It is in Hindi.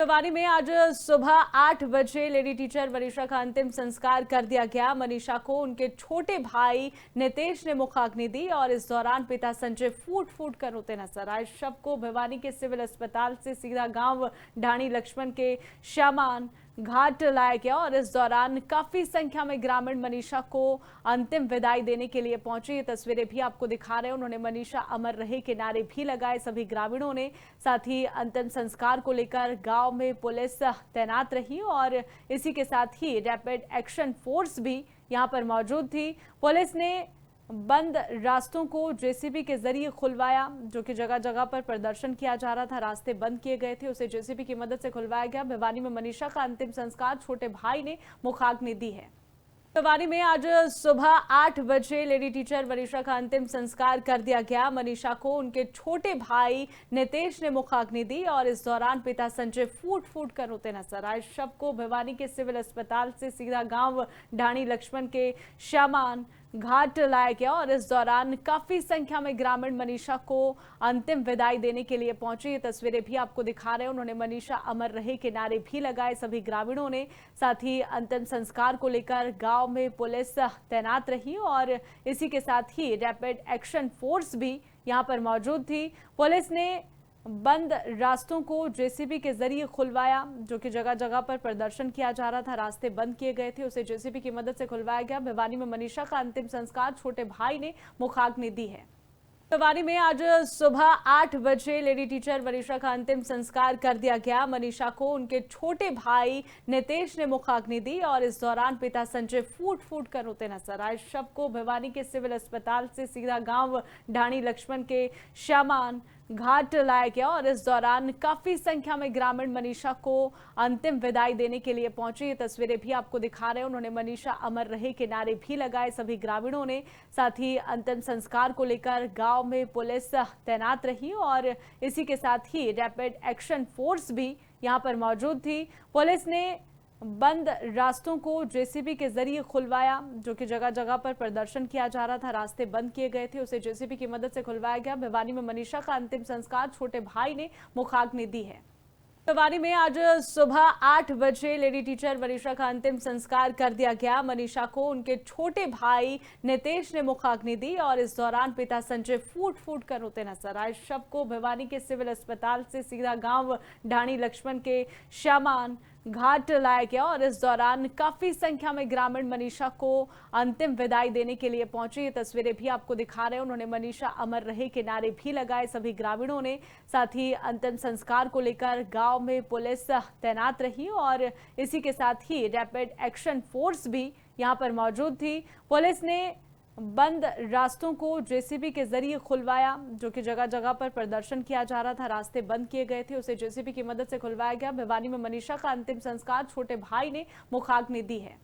भिवानी में आज सुबह 8 बजे लेडी टीचर मनीषा का अंतिम संस्कार कर दिया गया। मनीषा को उनके छोटे भाई नितेश ने मुखाग्नि दी और इस दौरान पिता संजय फूट फूट कर रोते नजर आए। शव को भिवानी के सिविल अस्पताल से सीधा गांव ढाणी लक्ष्मण के श्यामान घाट लाया गया और इस दौरान काफी संख्या में ग्रामीण मनीषा को अंतिम विदाई देने के लिए पहुंचे। ये तस्वीरें भी आपको दिखा रहे हैं। उन्होंने मनीषा अमर रहे के नारे भी लगाए सभी ग्रामीणों ने। साथ ही अंतिम संस्कार को लेकर गांव में पुलिस तैनात रही और इसी के साथ ही रैपिड एक्शन फोर्स भी यहां पर मौजूद थी। पुलिस ने बंद रास्तों को जेसीबी के जरिए खुलवाया, जो कि जगह जगह पर प्रदर्शन किया जा रहा था। रास्ते बंद किए गए थे, उसे जेसीबी की मदद से खुलवाया गया। भिवानी में मनीषा का अंतिम संस्कार छोटे भाई ने मुखाग्नि दी है। भिवानी में आज सुबह 8 बजे लेडी टीचर मनीषा का अंतिम संस्कार कर दिया गया। मनीषा को उनके छोटे भाई नितेश ने मुखाग्नि दी और इस दौरान पिता संजय फूट फूट कर रोते नजर आए। शव को भिवानी के सिविल अस्पताल से सीधा गांव ढाणी लक्ष्मण के श्यामान घाट लाया गया और इस दौरान काफी संख्या में ग्रामीण मनीषा को अंतिम विदाई देने के लिए पहुंचे। ये तस्वीरें भी आपको दिखा रहे हैं। उन्होंने मनीषा अमर रहे के नारे भी लगाए सभी ग्रामीणों ने। साथ ही अंतिम संस्कार को लेकर गांव में पुलिस तैनात रही और इसी के साथ ही रैपिड एक्शन फोर्स भी यहां पर मौजूद थी। पुलिस ने बंद रास्तों को जेसीबी के जरिए खुलवाया, जो कि जगह जगह पर प्रदर्शन किया जा रहा था। रास्ते बंद किए गए थे, उसे जेसीबी की मदद से खुलवाया गया। भिवानी में मनीषा का अंतिम संस्कार छोटे भाई ने मुखाग्नि दी है। भिवानी में आज सुबह 8 बजे लेडी टीचर मनीषा का अंतिम संस्कार कर दिया गया। मनीषा को उनके छोटे भाई नितेश ने मुखाग्नि दी और इस दौरान पिता संजय फूट फूट कर रोते नजर आए। शव को भिवानी के सिविल अस्पताल से सीधा गांव ढाणी लक्ष्मण के श्यामान घाट लाया गया और इस दौरान काफी संख्या में ग्रामीण मनीषा को अंतिम विदाई देने के लिए पहुंचे। ये तस्वीरें भी आपको दिखा रहे हैं। उन्होंने मनीषा अमर रहे के नारे भी लगाए सभी ग्रामीणों ने। साथ ही अंतिम संस्कार को लेकर गांव में पुलिस तैनात रही और इसी के साथ ही रैपिड एक्शन फोर्स भी यहां पर मौजूद थी। पुलिस ने बंद रास्तों को जेसीबी के जरिए खुलवाया, जो कि जगह जगह पर प्रदर्शन किया जा रहा था। रास्ते बंद किए गए थे, उसे जेसीबी की मदद से खुलवाया गया। भिवानी में मनीषा का अंतिम संस्कार छोटे भाई ने मुखाग्नि दी है। भिवानी में आज सुबह 8 बजे लेडी टीचर मनीषा का अंतिम संस्कार कर दिया गया। मनीषा को उनके छोटे भाई नितेश ने मुखाग्नि दी और इस दौरान पिता संजय फूट फूट कर रोते नजर आए। शव को भिवानी के सिविल अस्पताल से सीधा गांव ढाणी लक्ष्मण के श्यामान घाट लाया गया और इस दौरान काफी संख्या में ग्रामीण मनीषा को अंतिम विदाई देने के लिए पहुंचे। ये तस्वीरें भी आपको दिखा रहे हैं। उन्होंने मनीषा अमर रहे के नारे भी लगाए सभी ग्रामीणों ने। साथ ही अंतिम संस्कार को लेकर गांव में पुलिस तैनात रही और इसी के साथ ही रैपिड एक्शन फोर्स भी यहां पर मौजूद थी। पुलिस ने बंद रास्तों को जेसीबी के जरिए खुलवाया, जो कि जगह जगह पर प्रदर्शन किया जा रहा था। रास्ते बंद किए गए थे, उसे जेसीबी की मदद से खुलवाया गया। भिवानी में मनीषा का अंतिम संस्कार छोटे भाई ने मुखाग्नि दी है।